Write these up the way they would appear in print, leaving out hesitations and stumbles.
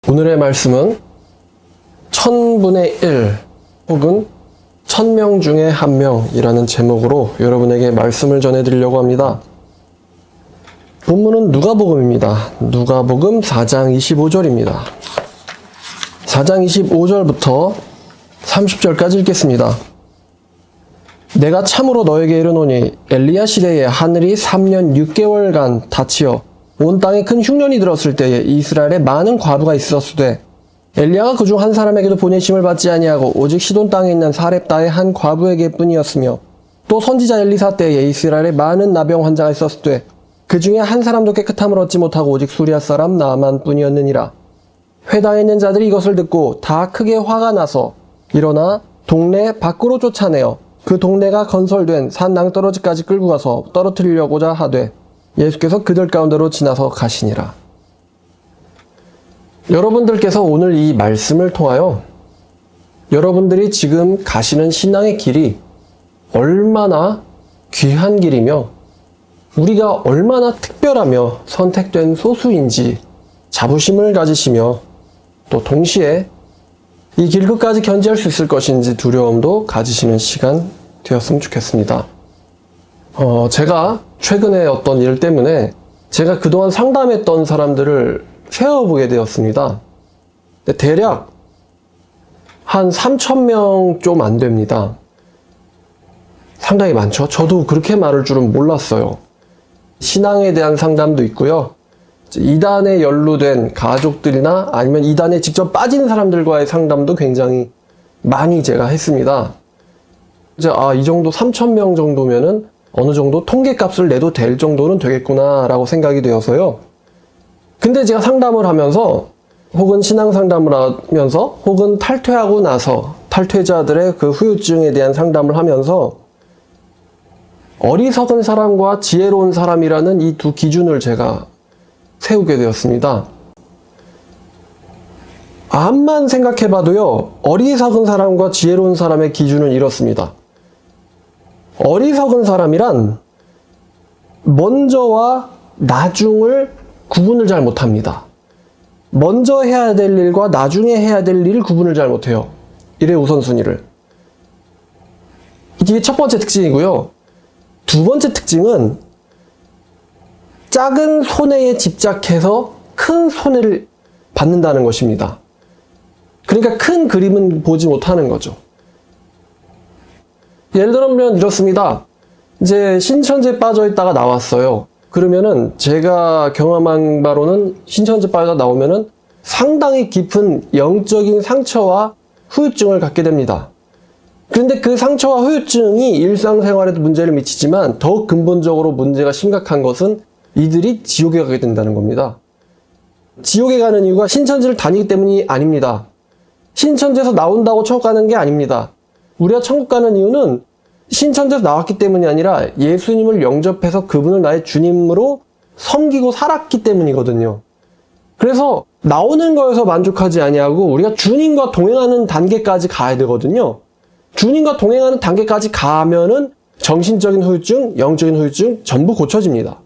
오늘의 말씀은 1000분의 1 혹은 1000명 중에 1명이라는 제목으로 여러분에게 말씀을 전해드리려고 합니다. 본문은 누가복음입니다. 누가복음 4장 25절입니다. 4장 25절부터 30절까지 읽겠습니다. 내가 참으로 너에게 이르노니 엘리야 시대에 하늘이 3년 6개월간 닫히어 온 땅에 큰 흉년이 들었을 때에 이스라엘에 많은 과부가 있었으되 엘리야가 그중 한 사람에게도 보내심을 받지 아니하고 오직 시돈 땅에 있는 사렙다의 한 과부에게 뿐이었으며 또 선지자 엘리사 때에 이스라엘에 많은 나병 환자가 있었으되 그 중에 한 사람도 깨끗함을 얻지 못하고 오직 수리아 사람 나아만 뿐이었느니라. 회당에 있는 자들이 이것을 듣고 다 크게 화가 나서 일어나 동네 밖으로 쫓아내어 그 동네가 건설된 산 낭떠러지까지 끌고 가서 떨어뜨리려고자 하되 예수께서 그들 가운데로 지나서 가시니라. 여러분들께서 오늘 이 말씀을 통하여 여러분들이 지금 가시는 신앙의 길이 얼마나 귀한 길이며 우리가 얼마나 특별하며 선택된 소수인지 자부심을 가지시며 또 동시에 이 길 끝까지 견지할 수 있을 것인지 두려움도 가지시는 시간 되었으면 좋겠습니다. 제가 최근에 어떤 일 때문에 제가 그동안 상담했던 사람들을 세어보게 되었습니다. 대략 한 3,000명 좀 안 됩니다. 상당히 많죠? 저도 그렇게 많을 줄은 몰랐어요. 신앙에 대한 상담도 있고요. 이단에 연루된 가족들이나 아니면 이단에 직접 빠진 사람들과의 상담도 굉장히 많이 제가 했습니다. 이제 이 정도 3,000명 정도면은 어느 정도 통계값을 내도 될 정도는 되겠구나 라고 생각이 되어서요. 근데 제가 상담을 하면서 혹은 신앙 상담을 하면서 혹은 탈퇴하고 나서 탈퇴자들의 그 후유증에 대한 상담을 하면서 어리석은 사람과 지혜로운 사람이라는 이 두 기준을 제가 세우게 되었습니다. 암만 생각해봐도요, 어리석은 사람과 지혜로운 사람의 기준은 이렇습니다. 어리석은 사람이란 먼저와 나중을 구분을 잘 못합니다. 먼저 해야 될 일과 나중에 해야 될 일을 구분을 잘 못해요. 일의 우선순위를. 이게 첫 번째 특징이고요. 두 번째 특징은 작은 손해에 집착해서 큰 손해를 받는다는 것입니다. 그러니까 큰 그림은 보지 못하는 거죠. 예를 들면 이렇습니다. 이제 신천지에 빠져 있다가 나왔어요. 그러면은 제가 경험한 바로는 신천지에 빠져 나오면은 상당히 깊은 영적인 상처와 후유증을 갖게 됩니다. 그런데 그 상처와 후유증이 일상생활에도 문제를 미치지만 더욱 근본적으로 문제가 심각한 것은 이들이 지옥에 가게 된다는 겁니다. 지옥에 가는 이유가 신천지를 다니기 때문이 아닙니다. 신천지에서 나온다고 천국 가는 게 아닙니다. 우리가 천국 가는 이유는 신천지에서 나왔기 때문이 아니라 예수님을 영접해서 그분을 나의 주님으로 섬기고 살았기 때문이거든요. 그래서 나오는 거에서 만족하지 아니하고 우리가 주님과 동행하는 단계까지 가야 되거든요. 주님과 동행하는 단계까지 가면은 정신적인 후유증, 영적인 후유증 전부 고쳐집니다.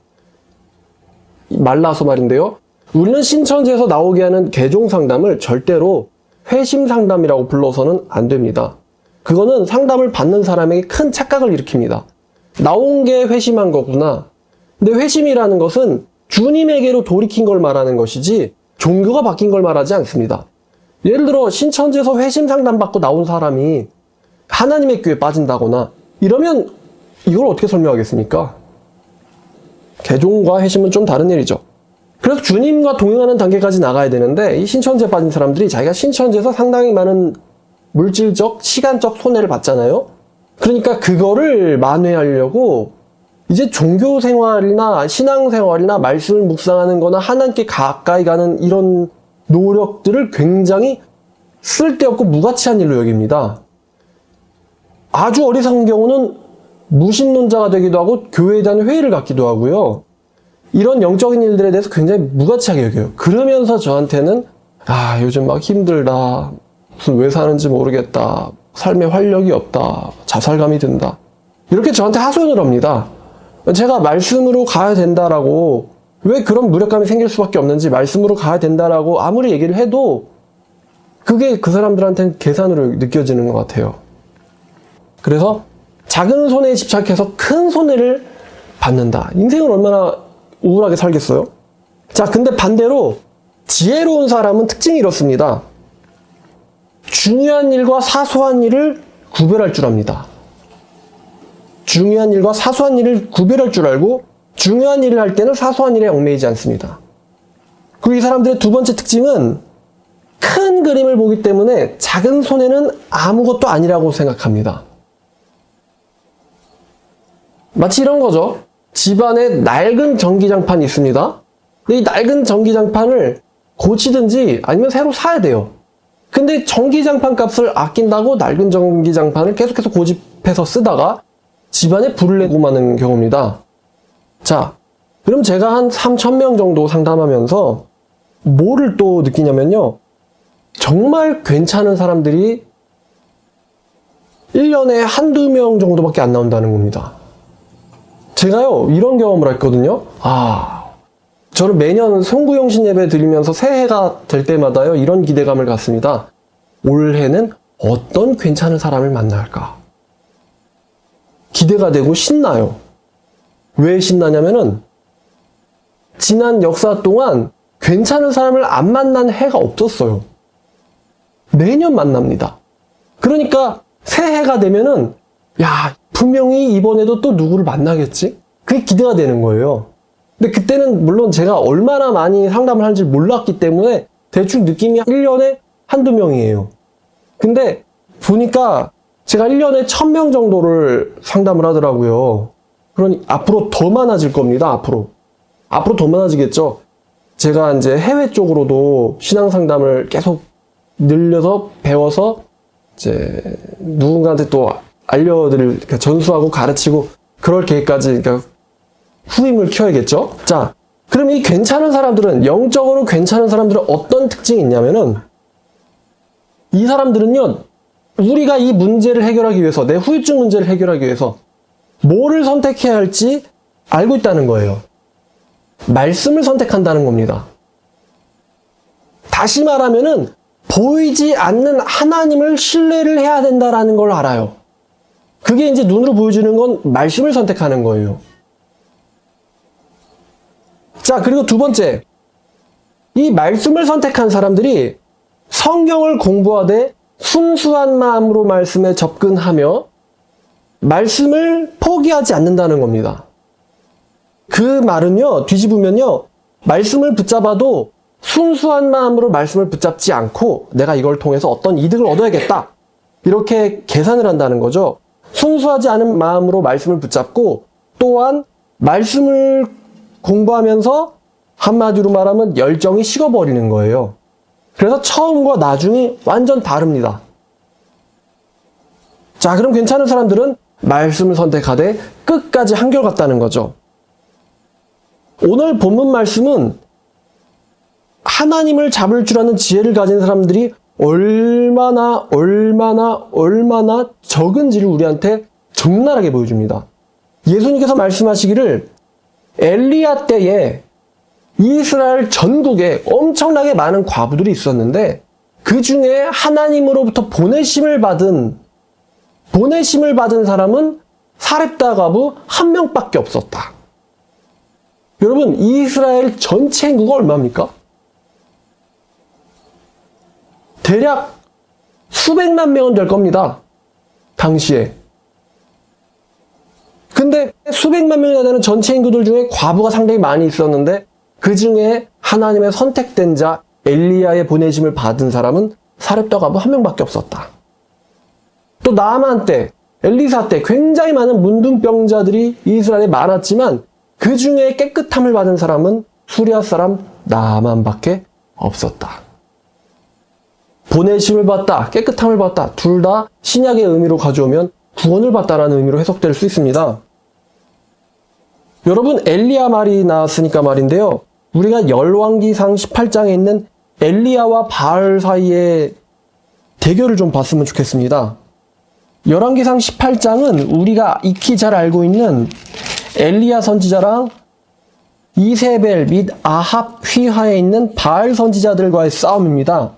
말라서 말인데요. 우리는 신천지에서 나오게 하는 개종 상담을 절대로 회심 상담이라고 불러서는 안 됩니다. 그거는 상담을 받는 사람에게 큰 착각을 일으킵니다. 나온 게 회심한 거구나. 근데 회심이라는 것은 주님에게로 돌이킨 걸 말하는 것이지 종교가 바뀐 걸 말하지 않습니다. 예를 들어 신천지에서 회심 상담 받고 나온 사람이 하나님의 교회에 빠진다거나 이러면 이걸 어떻게 설명하겠습니까? 개종과 회심은 좀 다른 일이죠. 그래서 주님과 동행하는 단계까지 나가야 되는데 이 신천지에 빠진 사람들이 자기가 신천지에서 상당히 많은 물질적, 시간적 손해를 받잖아요. 그러니까 그거를 만회하려고 이제 종교 생활이나 신앙 생활이나 말씀을 묵상하는 거나 하나님께 가까이 가는 이런 노력들을 굉장히 쓸데없고 무가치한 일로 여깁니다. 아주 어리석은 경우는 무신론자가 되기도 하고 교회에 대한 회의를 갖기도 하고요. 이런 영적인 일들에 대해서 굉장히 무가치하게 여겨요. 그러면서 저한테는 요즘 막 힘들다. 무슨 왜 사는지 모르겠다. 삶에 활력이 없다. 자살감이 든다. 이렇게 저한테 하소연을 합니다. 제가 말씀으로 가야 된다라고 왜 그런 무력감이 생길 수밖에 없는지 말씀으로 가야 된다라고 아무리 얘기를 해도 그게 그 사람들한테는 계산으로 느껴지는 것 같아요. 그래서 작은 손해에 집착해서 큰 손해를 받는다. 인생을 얼마나 우울하게 살겠어요? 자, 근데 반대로 지혜로운 사람은 특징이 이렇습니다. 중요한 일과 사소한 일을 구별할 줄 압니다. 중요한 일과 사소한 일을 구별할 줄 알고 중요한 일을 할 때는 사소한 일에 얽매이지 않습니다. 그리고 이 사람들의 두 번째 특징은 큰 그림을 보기 때문에 작은 손해는 아무것도 아니라고 생각합니다. 마치 이런 거죠. 집안에 낡은 전기장판이 있습니다. 근데 이 낡은 전기장판을 고치든지 아니면 새로 사야 돼요. 근데 전기장판 값을 아낀다고 낡은 전기장판을 계속해서 고집해서 쓰다가 집안에 불을 내고 마는 경우입니다. 자, 그럼 제가 한 3,000명 정도 상담하면서 뭐를 또 느끼냐면요. 정말 괜찮은 사람들이 1년에 한두 명 정도밖에 안 나온다는 겁니다. 제가요, 이런 경험을 했거든요. 저는 매년 송구영신 예배 드리면서 새해가 될 때마다요, 이런 기대감을 갖습니다. 올해는 어떤 괜찮은 사람을 만날까? 기대가 되고 신나요. 왜 신나냐면은, 지난 역사 동안 괜찮은 사람을 안 만난 해가 없었어요. 매년 만납니다. 그러니까 새해가 되면은, 야, 분명히 이번에도 또 누구를 만나겠지? 그게 기대가 되는 거예요. 근데 그때는 물론 제가 얼마나 많이 상담을 하는지 몰랐기 때문에 대충 느낌이 1년에 한두 명이에요. 근데 보니까 제가 1년에 1,000명 정도를 상담을 하더라고요. 그러니 앞으로 더 많아질 겁니다. 앞으로 더 많아지겠죠. 제가 이제 해외 쪽으로도 신앙 상담을 계속 늘려서 배워서 이제 누군가한테 또 알려드릴, 그러니까 전수하고 가르치고 그럴 계획까지, 그러니까 후임을 키워야겠죠. 자, 그럼 이 괜찮은 사람들은, 영적으로 괜찮은 사람들은 어떤 특징이 있냐면은, 이 사람들은요, 우리가 이 문제를 해결하기 위해서, 내 후유증 문제를 해결하기 위해서 뭐를 선택해야 할지 알고 있다는 거예요. 말씀을 선택한다는 겁니다. 다시 말하면은 보이지 않는 하나님을 신뢰를 해야 된다라는 걸 알아요. 그게 이제 눈으로 보여주는 건 말씀을 선택하는 거예요. 자, 그리고 두 번째, 이 말씀을 선택한 사람들이 성경을 공부하되 순수한 마음으로 말씀에 접근하며 말씀을 포기하지 않는다는 겁니다. 그 말은요, 뒤집으면요, 말씀을 붙잡아도 순수한 마음으로 말씀을 붙잡지 않고 내가 이걸 통해서 어떤 이득을 얻어야겠다, 이렇게 계산을 한다는 거죠. 순수하지 않은 마음으로 말씀을 붙잡고 또한 말씀을 공부하면서 한마디로 말하면 열정이 식어버리는 거예요. 그래서 처음과 나중이 완전 다릅니다. 자, 그럼 괜찮은 사람들은 말씀을 선택하되 끝까지 한결같다는 거죠. 오늘 본문 말씀은 하나님을 잡을 줄 아는 지혜를 가진 사람들이 얼마나 적은지를 우리한테 적나라하게 보여줍니다. 예수님께서 말씀하시기를 엘리야 때에 이스라엘 전국에 엄청나게 많은 과부들이 있었는데 그 중에 하나님으로부터 보내심을 받은 사람은 사렙다 과부 한 명밖에 없었다. 여러분, 이스라엘 전체 인구가 얼마입니까? 대략 수백만 명은 될 겁니다. 당시에. 근데 수백만 명이나 되는 전체 인구들 중에 과부가 상당히 많이 있었는데 그 중에 하나님의 선택된 자 엘리야의 보내심을 받은 사람은 사렙다 과부 한 명밖에 없었다. 또 나아만 때, 엘리사 때 굉장히 많은 문둥병자들이 이스라엘에 많았지만 그 중에 깨끗함을 받은 사람은 수리아 사람 나아만밖에 없었다. 보내심을 받다, 깨끗함을 받다, 둘 다 신약의 의미로 가져오면 구원을 받다라는 의미로 해석될 수 있습니다. 여러분, 엘리야 말이 나왔으니까 말인데요. 우리가 열왕기상 18장에 있는 엘리야와 바알 사이의 대결을 좀 봤으면 좋겠습니다. 열왕기상 18장은 우리가 익히 잘 알고 있는 엘리야 선지자랑 이세벨 및 아합 휘하에 있는 바알 선지자들과의 싸움입니다.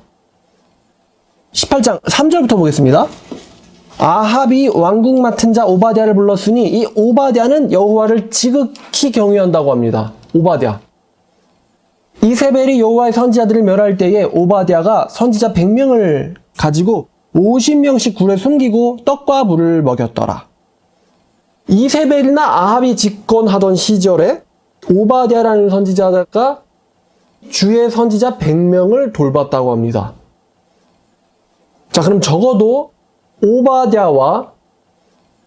18장 3절부터 보겠습니다. 아합이 왕궁 맡은 자 오바댜를 불렀으니 이 오바댜는 여호와를 지극히 경외한다고 합니다. 오바댜. 이세벨이 여호와의 선지자들을 멸할 때에 오바댜가 선지자 100명을 가지고 50명씩 굴에 숨기고 떡과 물을 먹였더라. 이세벨이나 아합이 집권하던 시절에 오바댜라는 선지자가 주의 선지자 100명을 돌봤다고 합니다. 자, 그럼 적어도 오바댜와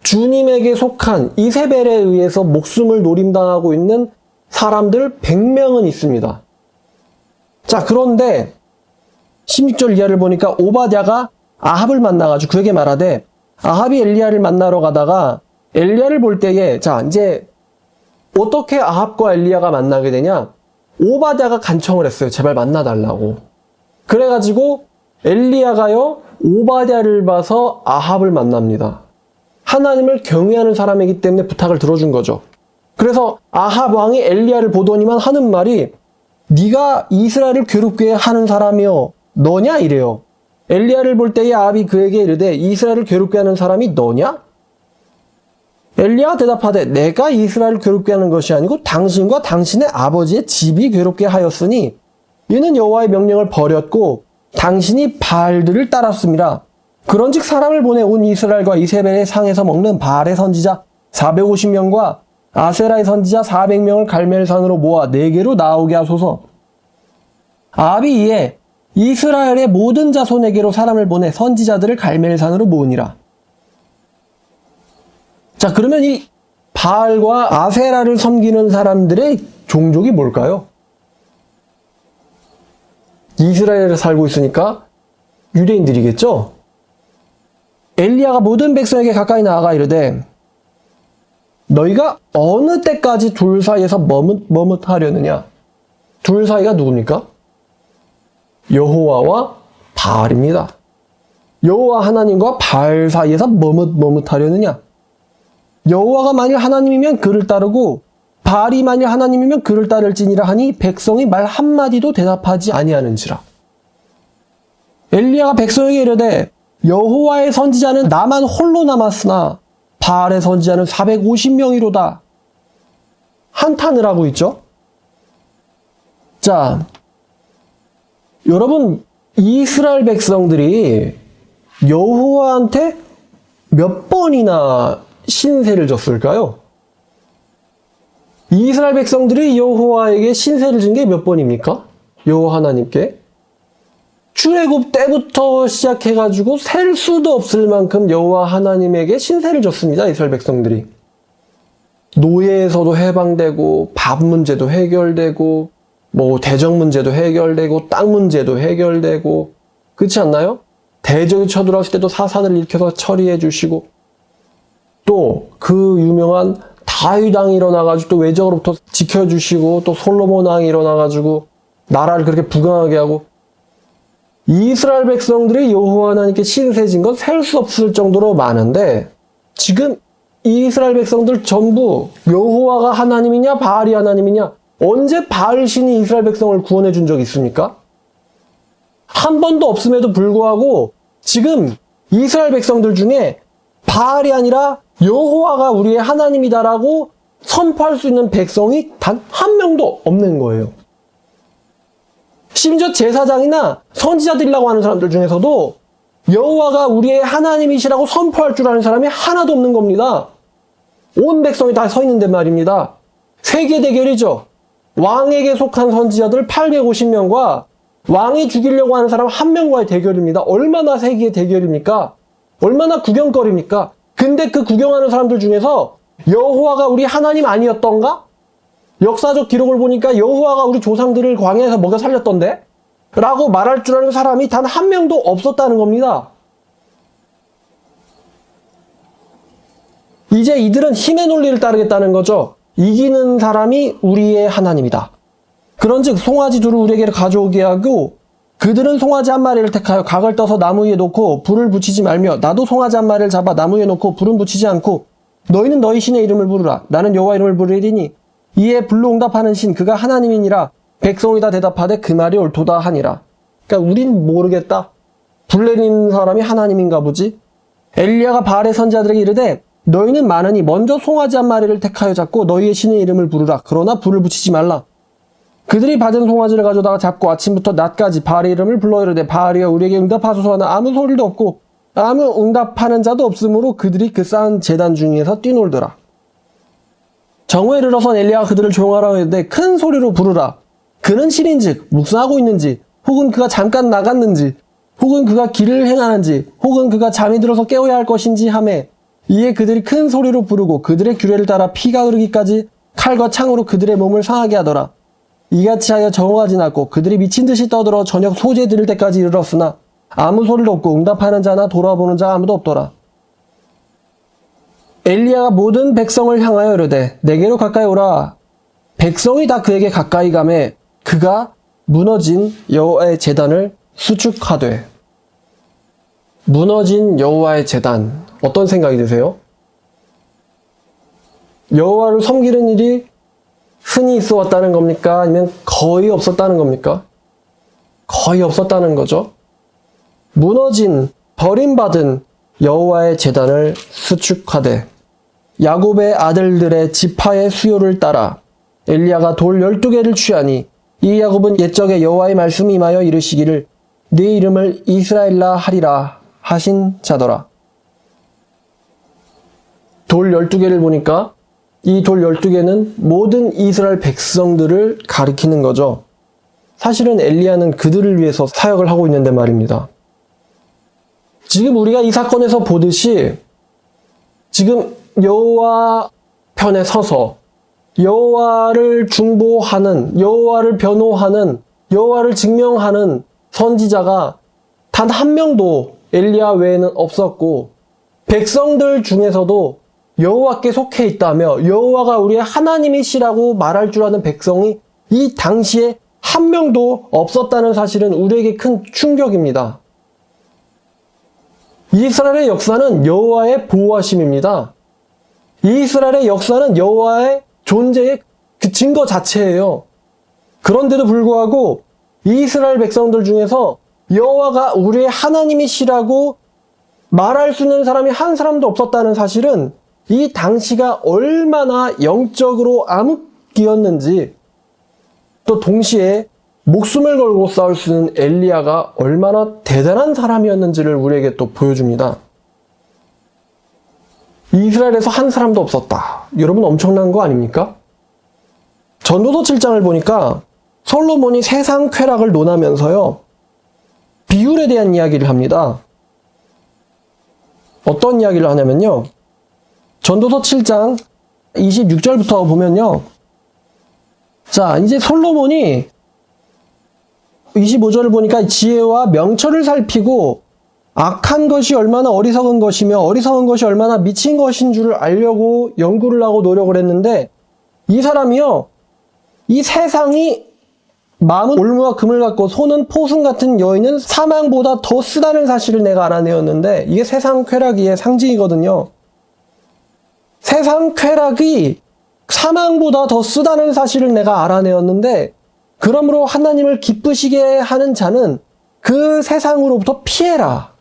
주님에게 속한 이세벨에 의해서 목숨을 노림당하고 있는 사람들 100명은 있습니다. 자, 그런데 16절 이하를 보니까 오바댜가 아합을 만나가지고 그에게 말하되, 아합이 엘리야를 만나러 가다가 엘리야를 볼 때에, 자, 이제 어떻게 아합과 엘리야가 만나게 되냐? 오바댜가 간청을 했어요. 제발 만나달라고. 그래가지고 엘리야가요, 오바댜를 봐서 아합을 만납니다. 하나님을 경외하는 사람이기 때문에 부탁을 들어준 거죠. 그래서 아합 왕이 엘리야를 보더니만 하는 말이, 네가 이스라엘을 괴롭게 하는 사람이여 너냐? 이래요. 엘리야를 볼 때에 아합이 그에게 이르되, 이스라엘을 괴롭게 하는 사람이 너냐? 엘리야가 대답하되, 내가 이스라엘을 괴롭게 하는 것이 아니고 당신과 당신의 아버지의 집이 괴롭게 하였으니 이는 여호와의 명령을 버렸고 당신이 바알들을 따랐습니다. 그런즉 사람을 보내 온 이스라엘과 이세벨의 상에서 먹는 바알의 선지자 450명과 아세라의 선지자 400명을 갈멜산으로 모아 내게로 나오게 하소서. 아합이 이에 이스라엘의 모든 자손에게로 사람을 보내 선지자들을 갈멜산으로 모으니라. 자, 그러면 이 바알과 아세라를 섬기는 사람들의 종족이 뭘까요? 이스라엘에 살고 있으니까 유대인들이겠죠? 엘리야가 모든 백성에게 가까이 나아가 이르되, 너희가 어느 때까지 둘 사이에서 머뭇하려느냐? 둘 사이가 누굽니까? 여호와와 바알입니다. 여호와 하나님과 바알 사이에서 머뭇하려느냐? 여호와가 만일 하나님이면 그를 따르고 바알이 만일 하나님이면 그를 따를지니라 하니 백성이 말 한마디도 대답하지 아니하는지라. 엘리야가 백성에게 이르되, 여호와의 선지자는 나만 홀로 남았으나 바알의 선지자는 450명이로다. 한탄을 하고 있죠. 자, 여러분, 이스라엘 백성들이 여호와한테 몇 번이나 신세를 졌을까요? 이스라엘 백성들이 여호와에게 신세를 진 게 몇 번입니까? 여호와 하나님께. 출애굽 때부터 시작해가지고 셀 수도 없을 만큼 여호와 하나님에게 신세를 졌습니다. 이스라엘 백성들이. 노예에서도 해방되고, 밥 문제도 해결되고, 뭐 대적 문제도 해결되고, 땅 문제도 해결되고, 그렇지 않나요? 대적이 쳐들어왔을 때도 사산을 일으켜서 처리해 주시고, 또 그 유명한 다윗 왕이 일어나가지고 또 외적으로부터 지켜주시고, 또 솔로몬 왕이 일어나가지고 나라를 그렇게 부강하게 하고, 이스라엘 백성들이 여호와 하나님께 신세진 건 셀 수 없을 정도로 많은데, 지금 이스라엘 백성들 전부 여호와가 하나님이냐 바알이 하나님이냐, 언제 바알 신이 이스라엘 백성을 구원해 준 적이 있습니까? 한 번도 없음에도 불구하고 지금 이스라엘 백성들 중에 바알이 아니라 여호와가 우리의 하나님이다라고 선포할 수 있는 백성이 단 한 명도 없는 거예요. 심지어 제사장이나 선지자들이라고 하는 사람들 중에서도 여호와가 우리의 하나님이시라고 선포할 줄 아는 사람이 하나도 없는 겁니다. 온 백성이 다 서 있는데 말입니다. 세계 대결이죠. 왕에게 속한 선지자들 850명과 왕이 죽이려고 하는 사람 한 명과의 대결입니다. 얼마나 세계의 대결입니까? 얼마나 구경거리입니까? 근데 그 구경하는 사람들 중에서 여호와가 우리 하나님 아니었던가? 역사적 기록을 보니까 여호와가 우리 조상들을 광야에서 먹여 살렸던데? 라고 말할 줄 아는 사람이 단 한 명도 없었다는 겁니다. 이제 이들은 힘의 논리를 따르겠다는 거죠. 이기는 사람이 우리의 하나님이다. 그런즉 송아지 둘을 우리에게 가져오게 하고, 그들은 송아지 한 마리를 택하여 각을 떠서 나무 위에 놓고 불을 붙이지 말며, 나도 송아지 한 마리를 잡아 나무 위에 놓고 불은 붙이지 않고, 너희는 너희 신의 이름을 부르라. 나는 여호와 이름을 부르리니 이에 불로 응답하는 신 그가 하나님이니라. 백성이 다 대답하되 그 말이 옳도다 하니라. 그러니까 우린 모르겠다. 불 내리는 사람이 하나님인가 보지. 엘리야가 바알의 선지자들에게 이르되 너희는 많으니 먼저 송아지 한 마리를 택하여 잡고 너희의 신의 이름을 부르라. 그러나 불을 붙이지 말라. 그들이 받은 송아지를 가져다가 잡고 아침부터 낮까지 바알의 이름을 불러 이르되 바알이여 우리에게 응답하소서 하나 아무 소리도 없고 아무 응답하는 자도 없으므로 그들이 그 쌓은 제단 중에서 뛰놀더라. 정오에 이르러선 엘리야가 그들을 조용하라고 했는데 큰 소리로 부르라. 그는 신인즉 묵상하고 있는지 혹은 그가 잠깐 나갔는지 혹은 그가 길을 행하는지 혹은 그가 잠이 들어서 깨어야 할 것인지 하매 이에 그들이 큰 소리로 부르고 그들의 규례를 따라 피가 흐르기까지 칼과 창으로 그들의 몸을 상하게 하더라. 이같이 하여 정오가 지났고 그들이 미친 듯이 떠들어 저녁 소재 들을 때까지 이르렀으나 아무 소리도 없고 응답하는 자나 돌아보는 자 아무도 없더라. 엘리야가 모든 백성을 향하여 이르되 내게로 가까이 오라. 백성이 다 그에게 가까이 가매 그가 무너진 여호와의 제단을 수축하되. 무너진 여호와의 제단, 어떤 생각이 드세요? 여호와를 섬기는 일이 흔히 있어 왔다는 겁니까? 아니면 거의 없었다는 겁니까? 거의 없었다는 거죠. 무너진, 버림받은 여호와의 제단을 수축하되 야곱의 아들들의 지파의 수요를 따라 엘리야가 돌 12개를 취하니 이 야곱은 옛적에 여호와의 말씀이 임하여 이르시기를 네 이름을 이스라엘라 하리라 하신 자더라. 돌 12개를 보니까 이 돌 12개는 모든 이스라엘 백성들을 가리키는 거죠. 사실은 엘리야는 그들을 위해서 사역을 하고 있는데 말입니다. 지금 우리가 이 사건에서 보듯이 지금 여호와 편에 서서 여호와를 중보하는, 여호와를 변호하는, 여호와를 증명하는 선지자가 단 한 명도 엘리야 외에는 없었고 백성들 중에서도 여호와께 속해 있다며 여호와가 우리의 하나님이시라고 말할 줄 아는 백성이 이 당시에 한 명도 없었다는 사실은 우리에게 큰 충격입니다. 이스라엘의 역사는 여호와의 보호하심입니다. 이스라엘의 역사는 여호와의 존재의 그 증거 자체예요. 그런데도 불구하고 이스라엘 백성들 중에서 여호와가 우리의 하나님이시라고 말할 수 있는 사람이 한 사람도 없었다는 사실은 이 당시가 얼마나 영적으로 암흑기였는지, 또 동시에 목숨을 걸고 싸울 수 있는 엘리야가 얼마나 대단한 사람이었는지를 우리에게 또 보여줍니다. 이스라엘에서 한 사람도 없었다. 여러분 엄청난 거 아닙니까? 전도서 7장을 보니까 솔로몬이 세상 쾌락을 논하면서요, 비율에 대한 이야기를 합니다. 어떤 이야기를 하냐면요, 전도서 7장 26절부터 보면요, 자, 이제 솔로몬이 25절을 보니까 지혜와 명철을 살피고 악한 것이 얼마나 어리석은 것이며 어리석은 것이 얼마나 미친 것인 줄을 알려고 연구를 하고 노력을 했는데, 이 사람이요, 이 세상이 마음은 올무와 금을 갖고 손은 포승 같은 여인은 사망보다 더 쓰다는 사실을 내가 알아내었는데, 이게 세상 쾌락의 상징이거든요. 세상 쾌락이 사망보다 더 쓰다는 사실을 내가 알아내었는데, 그러므로 하나님을 기쁘시게 하는 자는 그 세상으로부터 피해라.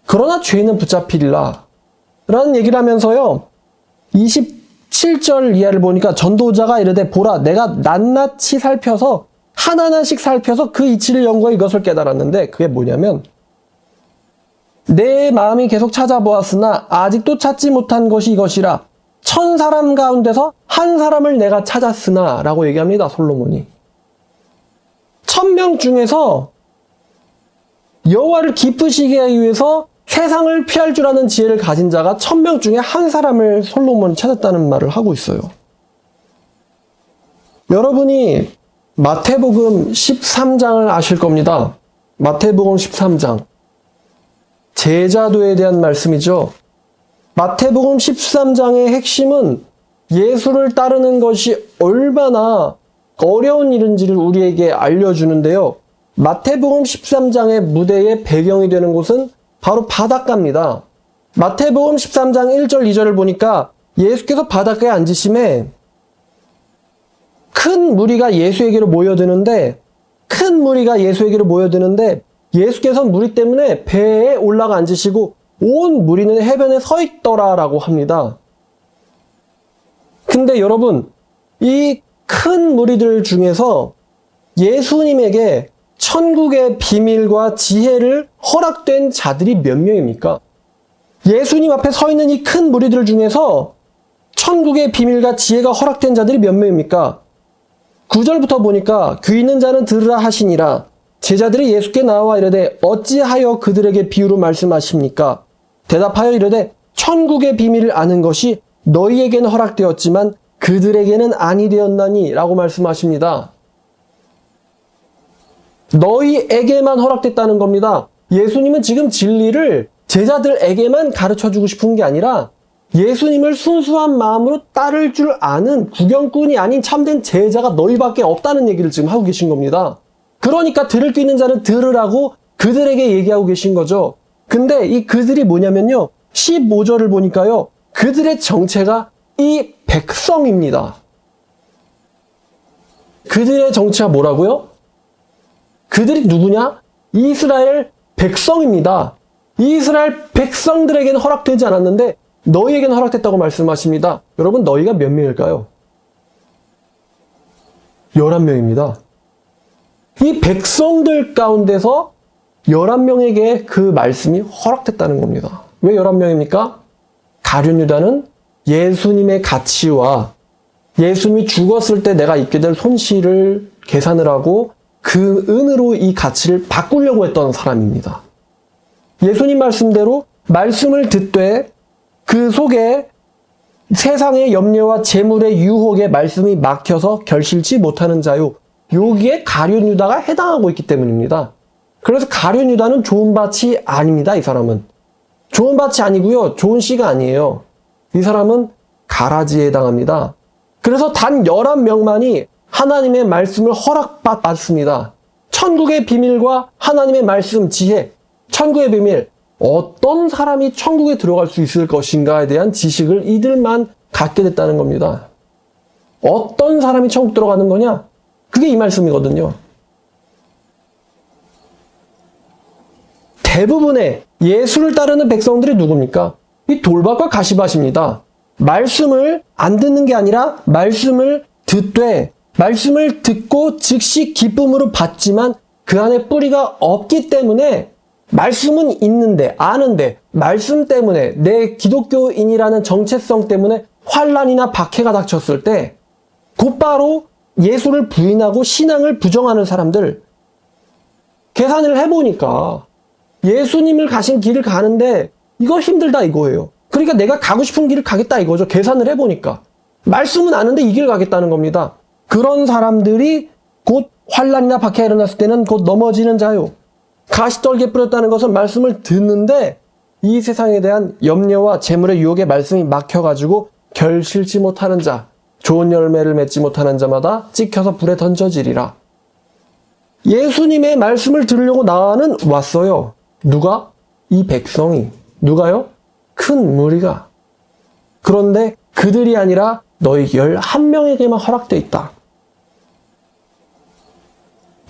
그러나 죄는 붙잡히리라. 라는 얘기를 하면서요, 27절 이하를 보니까 전도자가 이르되 보라, 내가 낱낱이 살펴서 하나하나씩 살펴서 그 이치를 연구해 이것을 깨달았는데, 그게 뭐냐면 내 마음이 계속 찾아보았으나 아직도 찾지 못한 것이 이것이라. 1000사람 가운데서 한 사람을 내가 찾았으나 라고 얘기합니다, 솔로몬이. 1000명 중에서 여호와를 기쁘시게 하기 위해서 세상을 피할 줄 아는 지혜를 가진 자가 1000명 중에 한 사람을 솔로몬이 찾았다는 말을 하고 있어요. 여러분이 마태복음 13장을 아실 겁니다. 마태복음 13장. 제자도에 대한 말씀이죠. 마태복음 13장의 핵심은 예수를 따르는 것이 얼마나 어려운 일인지를 우리에게 알려주는데요. 마태복음 13장의 무대의 배경이 되는 곳은 바로 바닷가입니다. 마태복음 13장 1절 2절을 보니까 예수께서 바닷가에 앉으심에 큰 무리가 예수에게로 모여드는데 예수께서는 무리 때문에 배에 올라가 앉으시고 온 무리는 해변에 서 있더라라고 합니다. 근데 여러분, 이 큰 무리들 중에서 예수님에게 천국의 비밀과 지혜를 허락된 자들이 몇 명입니까? 예수님 앞에 서 있는 이 큰 무리들 중에서 천국의 비밀과 지혜가 허락된 자들이 몇 명입니까? 9절부터 보니까 귀 있는 자는 들으라 하시니라. 제자들이 예수께 나와 이르되 어찌하여 그들에게 비유로 말씀하십니까? 대답하여 이르되 천국의 비밀을 아는 것이 너희에게는 허락되었지만 그들에게는 아니 되었나니 라고 말씀하십니다. 너희에게만 허락됐다는 겁니다. 예수님은 지금 진리를 제자들에게만 가르쳐주고 싶은 게 아니라 예수님을 순수한 마음으로 따를 줄 아는 구경꾼이 아닌 참된 제자가 너희밖에 없다는 얘기를 지금 하고 계신 겁니다. 그러니까 들을 수 있는 자는 들으라고 그들에게 얘기하고 계신 거죠. 근데 이 그들이 뭐냐면요, 15절을 보니까요, 그들의 정체가 이 백성입니다. 그들의 정체가 뭐라고요? 그들이 누구냐? 이스라엘 백성입니다. 이스라엘 백성들에게는 허락되지 않았는데 너희에게는 허락됐다고 말씀하십니다. 여러분, 너희가 몇 명일까요? 11명입니다. 이 백성들 가운데서 11명에게 그 말씀이 허락됐다는 겁니다. 왜 11명입니까? 가룟 유다는 예수님의 가치와 예수님이 죽었을 때 내가 입게 될 손실을 계산을 하고 그 은으로 이 가치를 바꾸려고 했던 사람입니다. 예수님 말씀대로 말씀을 듣되 그 속에 세상의 염려와 재물의 유혹에 말씀이 막혀서 결실치 못하는 자요. 여기에 가룟 유다가 해당하고 있기 때문입니다. 그래서 가룟 유다는 좋은 밭이 아닙니다. 이 사람은. 좋은 밭이 아니고요. 좋은 씨가 아니에요. 이 사람은 가라지에 해당합니다. 그래서 단 11명만이 하나님의 말씀을 허락받았습니다. 천국의 비밀과 하나님의 말씀, 지혜, 천국의 비밀, 어떤 사람이 천국에 들어갈 수 있을 것인가에 대한 지식을 이들만 갖게 됐다는 겁니다. 어떤 사람이 천국 들어가는 거냐? 그게 이 말씀이거든요. 대부분의 예수를 따르는 백성들이 누굽니까? 이 돌밭과 가시밭입니다. 말씀을 안 듣는 게 아니라 말씀을 듣되 말씀을 듣고 즉시 기쁨으로 받지만 그 안에 뿌리가 없기 때문에 말씀은 있는데 아는데 말씀 때문에 내 기독교인이라는 정체성 때문에 환난이나 박해가 닥쳤을 때 곧바로 예수를 부인하고 신앙을 부정하는 사람들, 계산을 해보니까 예수님을 가신 길을 가는데 이거 힘들다 이거예요. 그러니까 내가 가고 싶은 길을 가겠다 이거죠. 계산을 해보니까. 말씀은 아는데 이 길 가겠다는 겁니다. 그런 사람들이 곧 환난이나 박해가 일어났을 때는 곧 넘어지는 자요. 가시떨게 뿌렸다는 것은 말씀을 듣는데 이 세상에 대한 염려와 재물의 유혹에 말씀이 막혀가지고 결실치 못하는 자, 좋은 열매를 맺지 못하는 자마다 찍혀서 불에 던져지리라. 예수님의 말씀을 들으려고 나는 왔어요. 누가? 이 백성이. 누가요? 큰 무리가. 그런데 그들이 아니라 너희 11명에게만 허락되어 있다.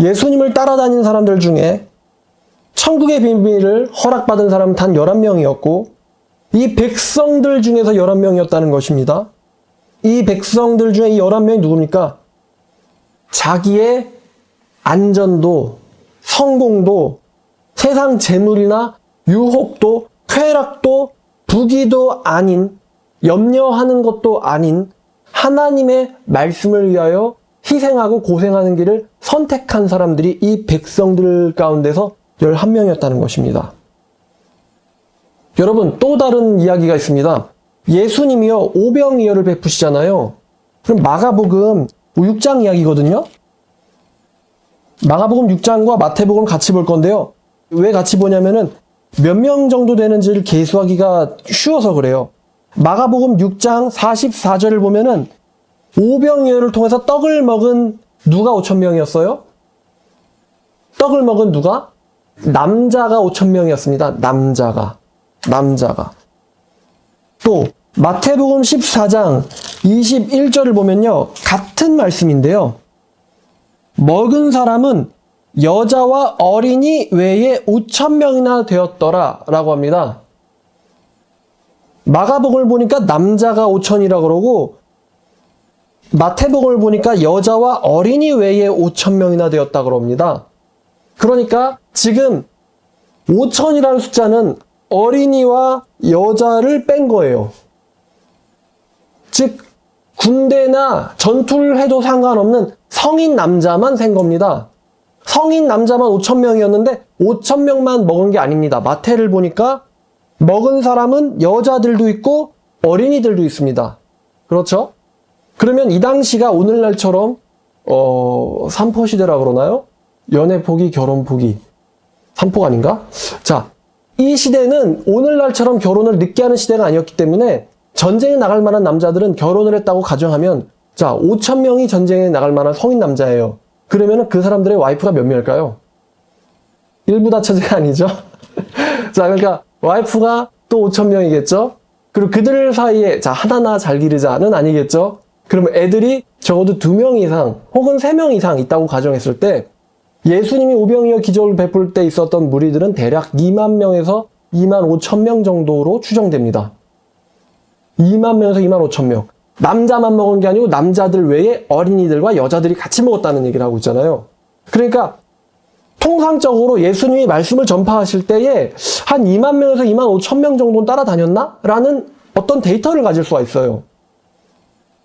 예수님을 따라다니는 사람들 중에 천국의 비밀을 허락받은 사람은 단 11명이었고 이 백성들 중에서 11명이었다는 것입니다. 이 백성들 중에 이 11명이 누굽니까? 자기의 안전도, 성공도, 세상 재물이나 유혹도, 쾌락도, 부귀도 아닌, 염려하는 것도 아닌 하나님의 말씀을 위하여 희생하고 고생하는 길을 선택한 사람들이 이 백성들 가운데서 11명이었다는 것입니다. 여러분, 또 다른 이야기가 있습니다. 예수님이요, 오병이어를 베푸시잖아요. 그럼 마가복음 6장 이야기거든요. 마가복음 6장과 마태복음 같이 볼 건데요. 왜 같이 보냐면은 몇 명 정도 되는지를 계수하기가 쉬워서 그래요. 마가복음 6장 44절을 보면은 오병이어를 통해서 떡을 먹은 누가 5,000명이었어요? 떡을 먹은 누가? 남자가 5,000명이었습니다. 남자가. 또 마태복음 14장 21절을 보면요. 같은 말씀인데요. 먹은 사람은 여자와 어린이 외에 5,000명이나 되었더라 라고 합니다. 마가복음을 보니까 남자가 5,000이라 그러고 마태복음을 보니까 여자와 어린이 외에 5,000명이나 되었다 그럽니다. 그러니까 지금 5,000이라는 숫자는 어린이와 여자를 뺀 거예요. 즉 군대나 전투를 해도 상관없는 성인 남자만 센 겁니다. 성인 남자만 5,000명이었는데 5,000명만 먹은 게 아닙니다. 마태를 보니까 먹은 사람은 여자들도 있고 어린이들도 있습니다. 그렇죠? 그러면 이 당시가 오늘날처럼 삼포시대라 그러나요? 연애 포기, 결혼 포기. 삼포가 아닌가? 자, 이 시대는 오늘날처럼 결혼을 늦게 하는 시대가 아니었기 때문에 전쟁에 나갈 만한 남자들은 결혼을 했다고 가정하면 자, 5,000명이 전쟁에 나갈 만한 성인 남자예요. 그러면 그 사람들의 와이프가 몇 명일까요? 일부 다처제가 아니죠? 자, 그러니까 와이프가 또 5,000명이겠죠? 그리고 그들 사이에 자, 하나나 잘 기르자는 아니겠죠? 그러면 애들이 적어도 2명 이상 혹은 3명 이상 있다고 가정했을 때 예수님이 오병이어 기적을 베풀 때 있었던 무리들은 대략 2만 명에서 2만 5천 명 정도로 추정됩니다. 2만 명에서 2만 5천 명. 남자만 먹은 게 아니고 남자들 외에 어린이들과 여자들이 같이 먹었다는 얘기를 하고 있잖아요. 그러니까 통상적으로 예수님이 말씀을 전파하실 때에 한 2만 명에서 2만 5천 명 정도는 따라다녔나? 라는 어떤 데이터를 가질 수가 있어요.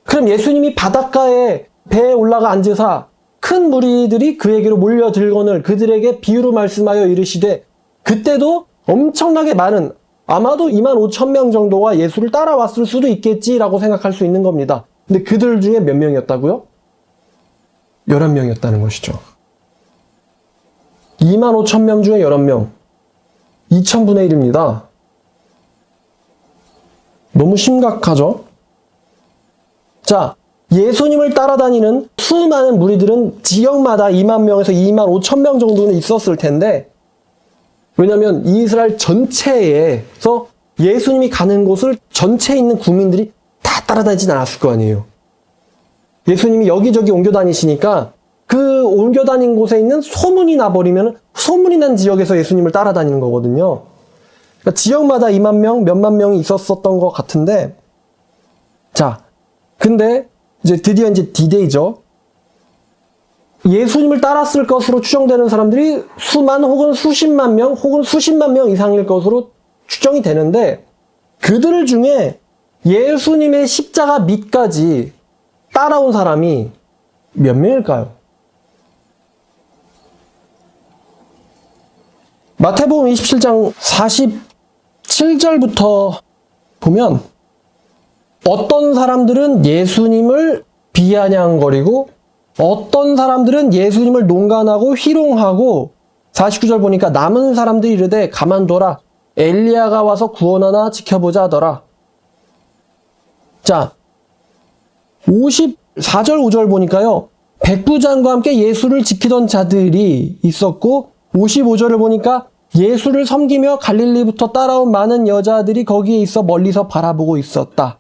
그럼 예수님이 바닷가에 배에 올라가 앉으사 큰 무리들이 그에게로 몰려들거늘 그들에게 비유로 말씀하여 이르시되 그때도 엄청나게 많은 아마도 2만 5천 명 정도가 예수를 따라왔을 수도 있겠지라고 생각할 수 있는 겁니다. 근데 그들 중에 몇 명이었다고요? 11명이었다는 것이죠. 2만 5천 명 중에 11명. 2000분의 1입니다. 너무 심각하죠? 자, 예수님을 따라다니는 수많은 무리들은 지역마다 2만 명에서 2만 5천 명 정도는 있었을 텐데 왜냐하면 이스라엘 전체에서 예수님이 가는 곳을 전체에 있는 국민들이 다 따라다니진 않았을 거 아니에요. 예수님이 여기저기 옮겨 다니시니까 그 옮겨 다닌 곳에 있는 소문이 나버리면 소문이 난 지역에서 예수님을 따라다니는 거거든요. 그러니까 지역마다 2만 명, 몇만 명이 있었던 것 같은데 자, 근데 이제 드디어 이제 D-Day죠. 예수님을 따랐을 것으로 추정되는 사람들이 수만 혹은 수십만 명 혹은 수십만 명 이상일 것으로 추정이 되는데 그들 중에 예수님의 십자가 밑까지 따라온 사람이 몇 명일까요? 마태복음 27장 47절부터 보면 어떤 사람들은 예수님을 비아냥거리고 어떤 사람들은 예수님을 농간하고 희롱하고 49절 보니까 남은 사람들이 이르되 가만둬라 엘리야가 와서 구원하나 지켜보자 하더라. 자 54절 5절 보니까요 백부장과 함께 예수를 지키던 자들이 있었고 55절을 보니까 예수를 섬기며 갈릴리부터 따라온 많은 여자들이 거기에 있어 멀리서 바라보고 있었다.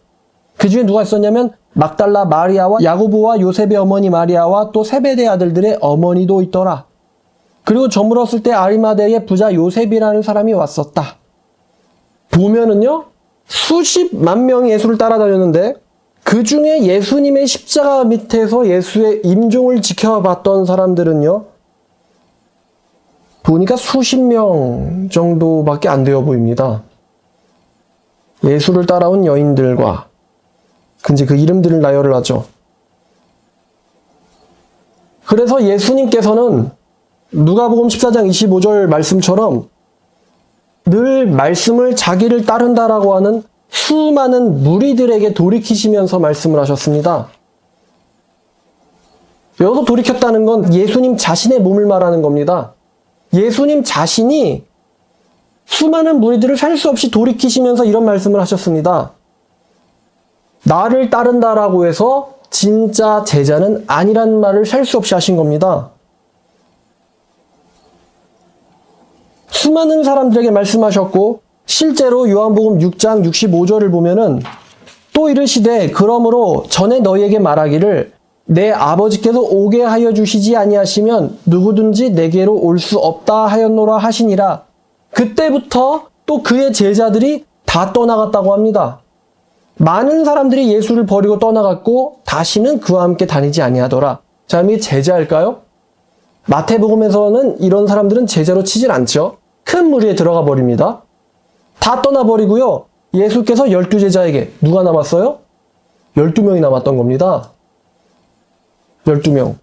그 중에 누가 있었냐면 막달라 마리아와 야고보와 요셉의 어머니 마리아와 또 세베대 아들들의 어머니도 있더라. 그리고 저물었을 때 아리마대의 부자 요셉이라는 사람이 왔었다. 보면은요 수십만 명이 예수를 따라다녔는데 그 중에 예수님의 십자가 밑에서 예수의 임종을 지켜봤던 사람들은요 보니까 수십 명 정도밖에 안 되어 보입니다. 예수를 따라온 여인들과 근데 그 이름들을 나열을 하죠. 그래서 예수님께서는 누가복음 14장 25절 말씀처럼 늘 말씀을 자기를 따른다라고 하는 수많은 무리들에게 돌이키시면서 말씀을 하셨습니다. 여기서 돌이켰다는 건 예수님 자신의 몸을 말하는 겁니다. 예수님 자신이 수많은 무리들을 살 수 없이 돌이키시면서 이런 말씀을 하셨습니다. 나를 따른다라고 해서 진짜 제자는 아니란 말을 살 수 없이 하신 겁니다. 수많은 사람들에게 말씀하셨고 실제로 요한복음 6장 65절을 보면은 또 또 이르시되 그러므로 전에 너희에게 말하기를 내 아버지께서 오게 하여 주시지 아니하시면 누구든지 내게로 올 수 없다 하였노라 하시니라. 그때부터 또 그의 제자들이 다 떠나갔다고 합니다. 많은 사람들이 예수를 버리고 떠나갔고 다시는 그와 함께 다니지 아니하더라. 자, 이게 제자일까요? 마태복음에서는 이런 사람들은 제자로 치질 않죠. 큰 무리에 들어가 버립니다. 다 떠나버리고요. 예수께서 12제자에게 누가 남았어요? 12명이 남았던 겁니다. 12명.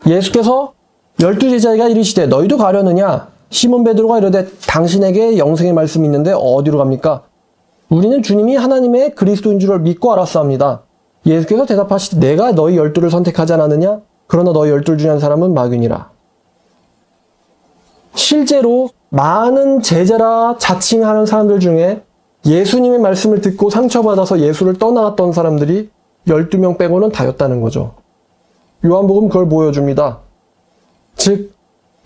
예수께서 12제자에게 이르시되 너희도 가려느냐? 시몬 베드로가 이르되 당신에게 영생의 말씀이 있는데 어디로 갑니까? 우리는 주님이 하나님의 그리스도인 줄을 믿고 알았사옵니다. 예수께서 대답하시되 내가 너희 12를 선택하지 않았느냐? 그러나 너희 12 중에 한 사람은 마귀니라. 실제로 많은 제자라 자칭하는 사람들 중에 예수님의 말씀을 듣고 상처받아서 예수를 떠나갔던 사람들이 12명 빼고는 다였다는 거죠. 요한복음 그걸 보여줍니다. 즉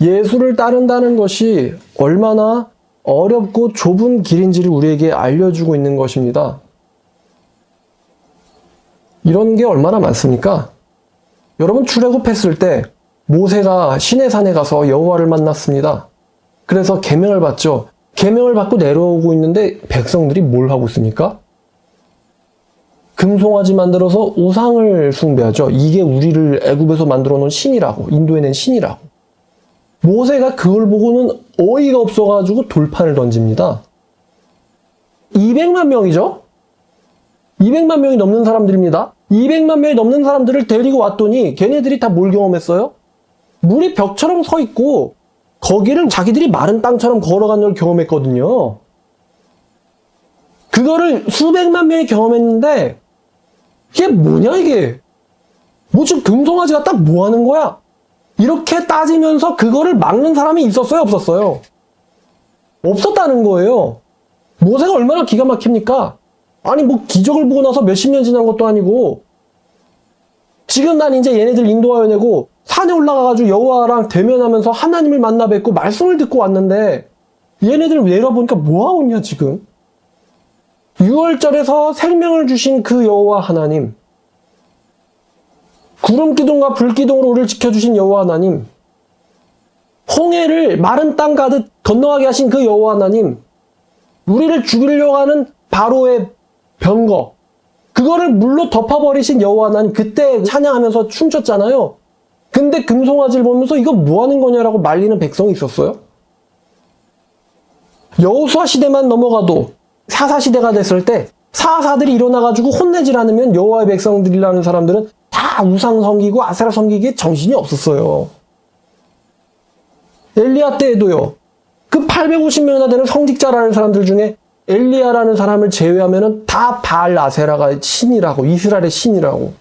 예수를 따른다는 것이 얼마나 어렵고 좁은 길인지를 우리에게 알려주고 있는 것입니다. 이런 게 얼마나 많습니까? 여러분 출애굽했을 때 모세가 시내산에 가서 여호와를 만났습니다. 그래서 계명을 받죠. 계명을 받고 내려오고 있는데 백성들이 뭘 하고 있습니까? 금송아지 만들어서 우상을 숭배하죠. 이게 우리를 애굽에서 만들어 놓은 신이라고, 인도에 낸 신이라고. 모세가 그걸 보고는 어이가 없어가지고 돌판을 던집니다. 200만 명이죠? 200만 명이 넘는 사람들입니다. 200만 명이 넘는 사람들을 데리고 왔더니 걔네들이 다 뭘 경험했어요? 물이 벽처럼 서 있고 거기를 자기들이 마른 땅처럼 걸어가는 걸 경험했거든요. 그거를 수백만 명이 경험했는데 이게 뭐냐 이게? 뭐 지금 금송아지가 딱 뭐 하는 거야? 이렇게 따지면서 그거를 막는 사람이 있었어요? 없었어요? 없었다는 거예요. 모세가 얼마나 기가 막힙니까? 아니 뭐 기적을 보고 나서 몇십 년 지난 것도 아니고 지금 난 이제 얘네들 인도하여내고 산에 올라가가지고 여호와랑 대면하면서 하나님을 만나 뵙고 말씀을 듣고 왔는데 얘네들 내려보니까 뭐하고 있냐 지금? 6월절에서 생명을 주신 그 여호와 하나님, 구름기둥과 불기둥으로 우리를 지켜주신 여호와 하나님, 홍해를 마른 땅 가득 건너가게 하신 그 여호와 하나님, 우리를 죽이려고 하는 바로의 병거, 그거를 물로 덮어버리신 여호와 하나님, 그때 찬양하면서 춤췄잖아요. 근데 금송아지를 보면서 이거 뭐 하는 거냐라고 말리는 백성이 있었어요? 여호수아 시대만 넘어가도 사사 시대가 됐을 때 사사들이 일어나가지고 혼내질 않으면 여호와의 백성들이라는 사람들은 다 우상 섬기고 아세라 섬기기에 정신이 없었어요. 엘리야 때에도요. 그 850명이나 되는 성직자라는 사람들 중에 엘리야라는 사람을 제외하면은 다 바알 아세라가 신이라고, 이스라엘의 신이라고.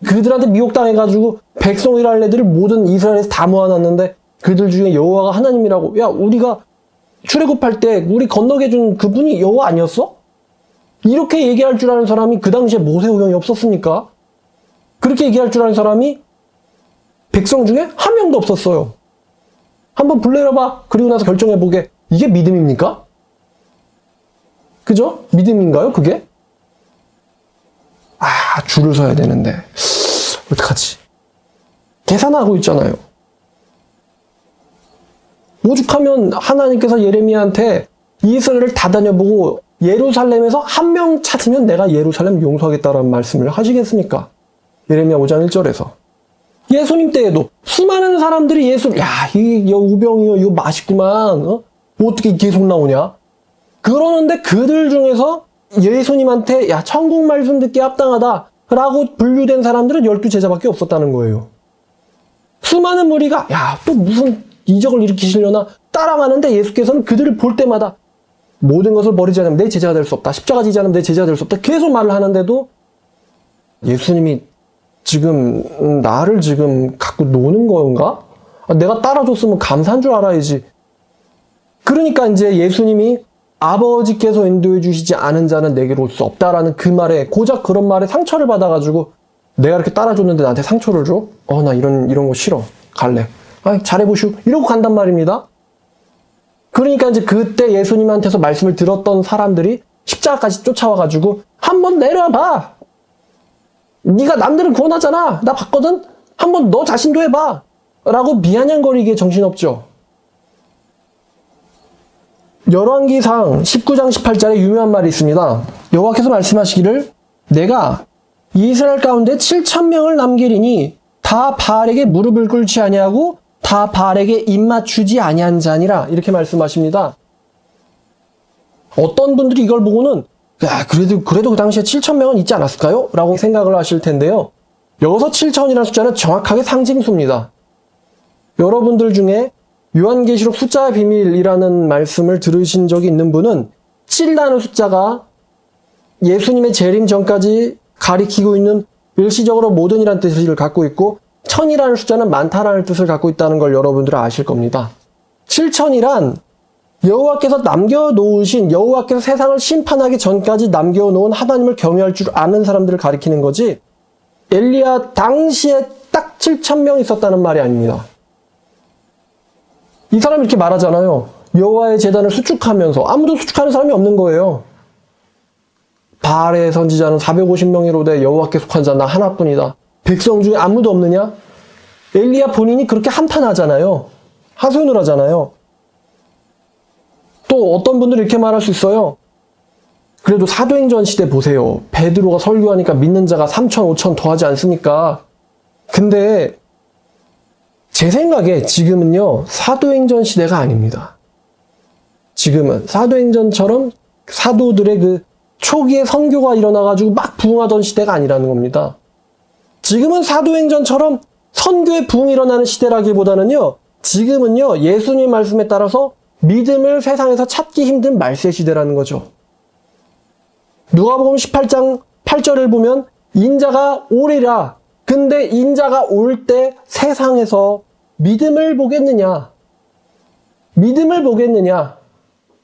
그들한테 미혹당해가지고 백성이라는 애들을 모든 이스라엘에서 다 모아놨는데 그들 중에 여호와가 하나님이라고. 야, 우리가 출애굽할 때 우리 건너게 해준 그분이 여호와 아니었어? 이렇게 얘기할 줄 아는 사람이 그 당시에 모세오경이 없었습니까? 그렇게 얘기할 줄 아는 사람이 백성 중에 한 명도 없었어요. 한번 불러봐. 그리고 나서 결정해보게. 이게 믿음입니까? 그죠? 믿음인가요, 그게? 줄을 서야 되는데. 어떡하지? 계산하고 있잖아요. 오죽하면 하나님께서 예레미야한테 이스라엘을 다 다녀보고 예루살렘에서 한 명 찾으면 내가 예루살렘 용서하겠다라는 말씀을 하시겠습니까? 예레미야 5장 1절에서. 예수님 때에도 수많은 사람들이 이 우병이요, 이거 맛있구만. 어떻게 계속 나오냐? 그러는데 그들 중에서 예수님한테 천국 말씀 듣기 합당하다 라고 분류된 사람들은 12제자밖에 없었다는 거예요. 수많은 무리가 또 무슨 이적을 일으키시려나 따라가는데 예수께서는 그들을 볼 때마다 모든 것을 버리지 않으면 내 제자가 될 수 없다. 십자가 지지 않으면 내 제자가 될 수 없다. 계속 말을 하는데도 예수님이 지금 나를 지금 갖고 노는 건가? 내가 따라줬으면 감사한 줄 알아야지. 그러니까 이제 예수님이 아버지께서 인도해 주시지 않은 자는 내게로 올 수 없다라는 그 말에, 고작 그런 말에 상처를 받아가지고 내가 이렇게 따라줬는데 나한테 상처를 줘? 나 이런 거 싫어. 갈래. 잘해보시오. 이러고 간단 말입니다. 그러니까 이제 그때 예수님한테서 말씀을 들었던 사람들이 십자가까지 쫓아와가지고 한번 내려봐. 네가 남들은 구원하잖아. 나 봤거든. 한번 너 자신도 해봐. 라고 비아냥거리기에 정신없죠. 열왕기상 19장 18절에 유명한 말이 있습니다. 여호와께서 말씀하시기를 내가 이스라엘 가운데 7,000명을 남기리니 다 바알에게 무릎을 꿇지 아니하고 다 바알에게 입맞추지 아니한 자니라. 이렇게 말씀하십니다. 어떤 분들이 이걸 보고는 야, 그래도 그 당시에 7,000명은 있지 않았을까요? 라고 생각을 하실 텐데요. 여기서 7,000이라는 숫자는 정확하게 상징수입니다. 여러분들 중에 요한계시록 숫자의 비밀이라는 말씀을 들으신 적이 있는 분은 7이라는 숫자가 예수님의 재림 전까지 가리키고 있는 일시적으로 모든이라는 뜻을 갖고 있고 1000이라는 숫자는 많다라는 뜻을 갖고 있다는 걸 여러분들은 아실 겁니다. 7,000이란 여호와께서 남겨놓으신, 여호와께서 세상을 심판하기 전까지 남겨놓은 하나님을 경외할 줄 아는 사람들을 가리키는 거지 엘리야 당시에 딱 7,000명 있었다는 말이 아닙니다. 이 사람이 이렇게 말하잖아요. 여호와의 제단을 수축하면서 아무도 수축하는 사람이 없는 거예요. 바알의 선지자는 450명이로되 여호와께 속한 자 나 하나뿐이다. 백성 중에 아무도 없느냐? 엘리야 본인이 그렇게 한탄하잖아요. 하소연을 하잖아요. 또 어떤 분들이 이렇게 말할 수 있어요. 그래도 사도행전 시대 보세요. 베드로가 설교하니까 믿는 자가 3,000, 5,000 더하지 않습니까? 근데 제 생각에 지금은요. 사도행전 시대가 아닙니다. 지금은 사도행전처럼 사도들의 그 초기에 선교가 일어나가지고 막 부흥하던 시대가 아니라는 겁니다. 지금은 사도행전처럼 선교의 부흥이 일어나는 시대라기보다는요. 지금은요. 예수님 말씀에 따라서 믿음을 세상에서 찾기 힘든 말세 시대라는 거죠. 누가복음 18장 8절을 보면 인자가 오리라. 근데 인자가 올 때 세상에서 믿음을 보겠느냐? 믿음을 보겠느냐?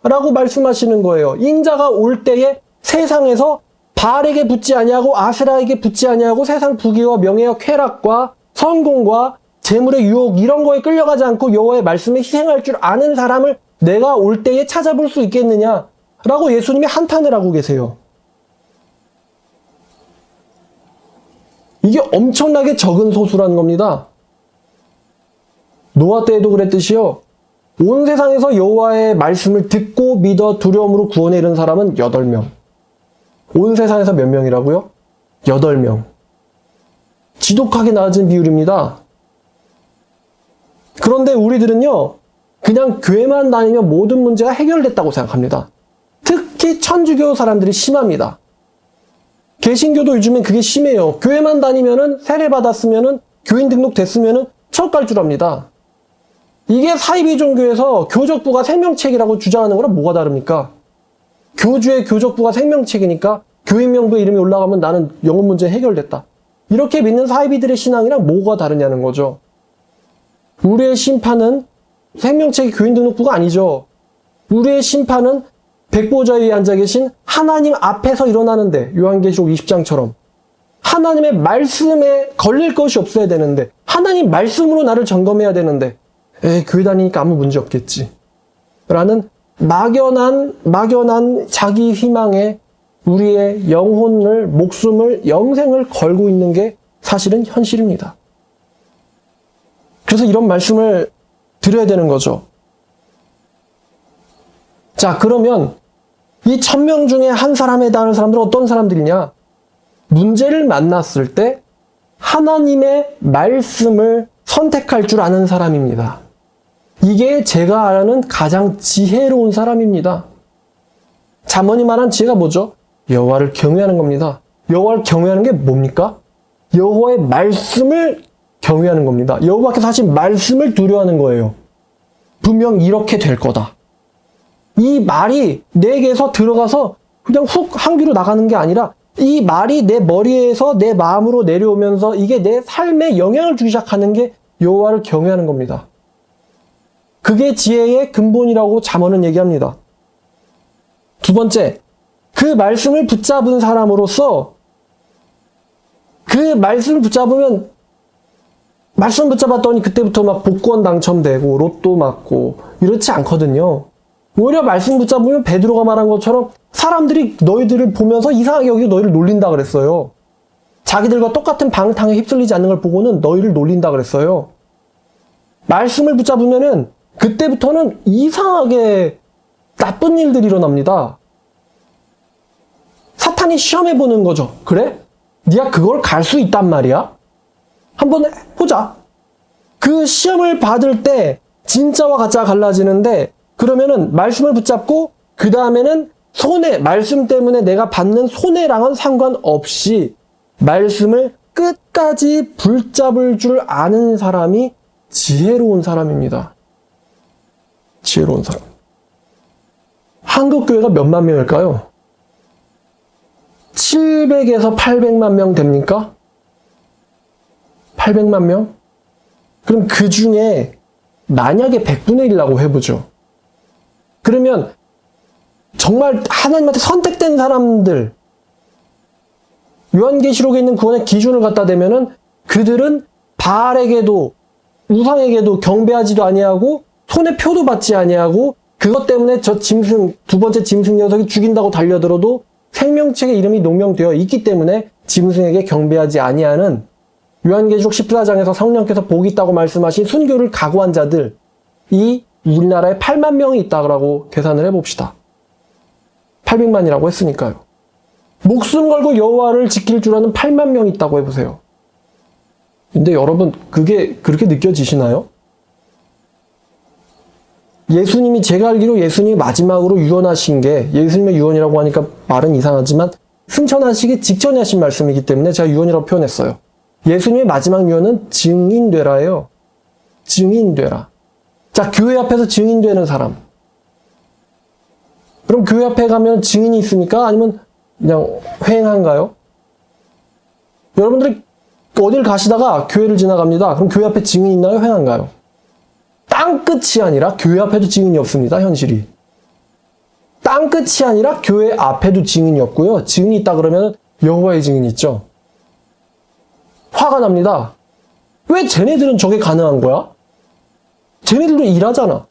라고 말씀하시는 거예요. 인자가 올 때에 세상에서 바알에게 붙지 아니하고 아세라에게 붙지 아니하고 세상 부귀와 명예와 쾌락과 성공과 재물의 유혹 이런 거에 끌려가지 않고 여호와의 말씀에 희생할 줄 아는 사람을 내가 올 때에 찾아볼 수 있겠느냐? 라고 예수님이 한탄을 하고 계세요. 이게 엄청나게 적은 소수라는 겁니다. 노아 때에도 그랬듯이요. 온 세상에서 여호와의 말씀을 듣고 믿어 두려움으로 구원에 이른 사람은 8명. 온 세상에서 몇 명이라고요? 8명. 지독하게 낮은 비율입니다. 그런데 우리들은요. 그냥 교회만 다니면 모든 문제가 해결됐다고 생각합니다. 특히 천주교 사람들이 심합니다. 개신교도 요즘엔 그게 심해요. 교회만 다니면은 세례받았으면은 교인 등록됐으면은 천국 갈 줄 압니다. 이게 사이비 종교에서 교적부가 생명책이라고 주장하는 거랑 뭐가 다릅니까? 교주의 교적부가 생명책이니까 교인 명부에 이름이 올라가면 나는 영혼 문제 해결됐다. 이렇게 믿는 사이비들의 신앙이랑 뭐가 다르냐는 거죠. 우리의 심판은 생명책이 교인 등록부가 아니죠. 우리의 심판은 백보좌 위에 앉아 계신 하나님 앞에서 일어나는데 요한계시록 20장처럼 하나님의 말씀에 걸릴 것이 없어야 되는데 하나님 말씀으로 나를 점검해야 되는데 교회 다니니까 아무 문제 없겠지 라는 막연한 자기 희망에 우리의 영혼을, 목숨을, 영생을 걸고 있는 게 사실은 현실입니다. 그래서 이런 말씀을 드려야 되는 거죠. 자, 그러면 이 1,000명 중에 한 사람에 해당하는 사람들은 어떤 사람들이냐? 문제를 만났을 때 하나님의 말씀을 선택할 줄 아는 사람입니다. 이게 제가 아는 가장 지혜로운 사람입니다. 잠언이 말한 지혜가 뭐죠? 여호와를 경외하는 겁니다. 여호와를 경외하는 게 뭡니까? 여호와의 말씀을 경외하는 겁니다. 여호와께서 하신 말씀을 두려워하는 거예요. 분명 이렇게 될 거다. 이 말이 내게서 들어가서 그냥 훅 한 귀로 나가는 게 아니라 이 말이 내 머리에서 내 마음으로 내려오면서 이게 내 삶에 영향을 주기 시작하는 게 여호와를 경외하는 겁니다. 그게 지혜의 근본이라고 잠언은 얘기합니다. 두 번째, 그 말씀을 붙잡은 사람으로서 그 말씀을 붙잡으면 말씀 붙잡았더니 그때부터 막 복권 당첨되고 로또 맞고 이렇지 않거든요. 오히려 말씀 붙잡으면 베드로가 말한 것처럼 사람들이 너희들을 보면서 이상하게 여기고 너희를 놀린다 그랬어요. 자기들과 똑같은 방탕에 휩쓸리지 않는 걸 보고는 너희를 놀린다 그랬어요. 말씀을 붙잡으면은 그때부터는 이상하게 나쁜 일들이 일어납니다. 사탄이 시험해보는 거죠. 그래? 네가 그걸 갈 수 있단 말이야? 한번 해보자. 그 시험을 받을 때 진짜와 가짜가 갈라지는데, 그러면은 말씀을 붙잡고 그 다음에는 말씀 때문에 내가 받는 손해랑은 상관없이 말씀을 끝까지 붙잡을 줄 아는 사람이 지혜로운 사람입니다. 지혜로운 사람. 한국 교회가 몇만 명일까요? 700에서 800만 명 됩니까? 800만 명? 그럼 그 중에 만약에 100분의 1이라고 해보죠. 그러면 정말 하나님한테 선택된 사람들, 요한계시록에 있는 구원의 기준을 갖다 대면은 그들은 바알에게도 우상에게도 경배하지도 아니하고 손에 표도 받지 아니하고 그것 때문에 저 짐승, 두 번째 짐승 녀석이 죽인다고 달려들어도 생명책의 이름이 농명되어 있기 때문에 짐승에게 경배하지 아니하는 요한계시록 14장에서 성령께서 복이 있다고 말씀하신 순교를 각오한 자들, 이 우리나라에 8만 명이 있다고 계산을 해봅시다. 800만이라고 했으니까요. 목숨 걸고 여호와를 지킬 줄 아는 8만 명이 있다고 해보세요. 근데 여러분, 그게 그렇게 느껴지시나요? 예수님이, 제가 알기로 예수님이 마지막으로 유언하신 게, 예수님의 유언이라고 하니까 말은 이상하지만 승천하시기 직전에 하신 말씀이기 때문에 제가 유언이라고 표현했어요. 예수님의 마지막 유언은 증인되라예요. 증인되라. 자, 교회 앞에서 증인되는 사람. 그럼 교회 앞에 가면 증인이 있습니까? 아니면 그냥 휑한가요? 여러분들이 어딜 가시다가 교회를 지나갑니다. 그럼 교회 앞에 증인이 있나요? 휑한가요? 땅끝이 아니라 교회 앞에도 증인이 없습니다. 현실이. 땅끝이 아니라 교회 앞에도 증인이 없고요. 증인이 있다 그러면 여호와의 증인이 있죠. 화가 납니다. 왜 쟤네들은 저게 가능한 거야? 쟤네들도 일하잖아.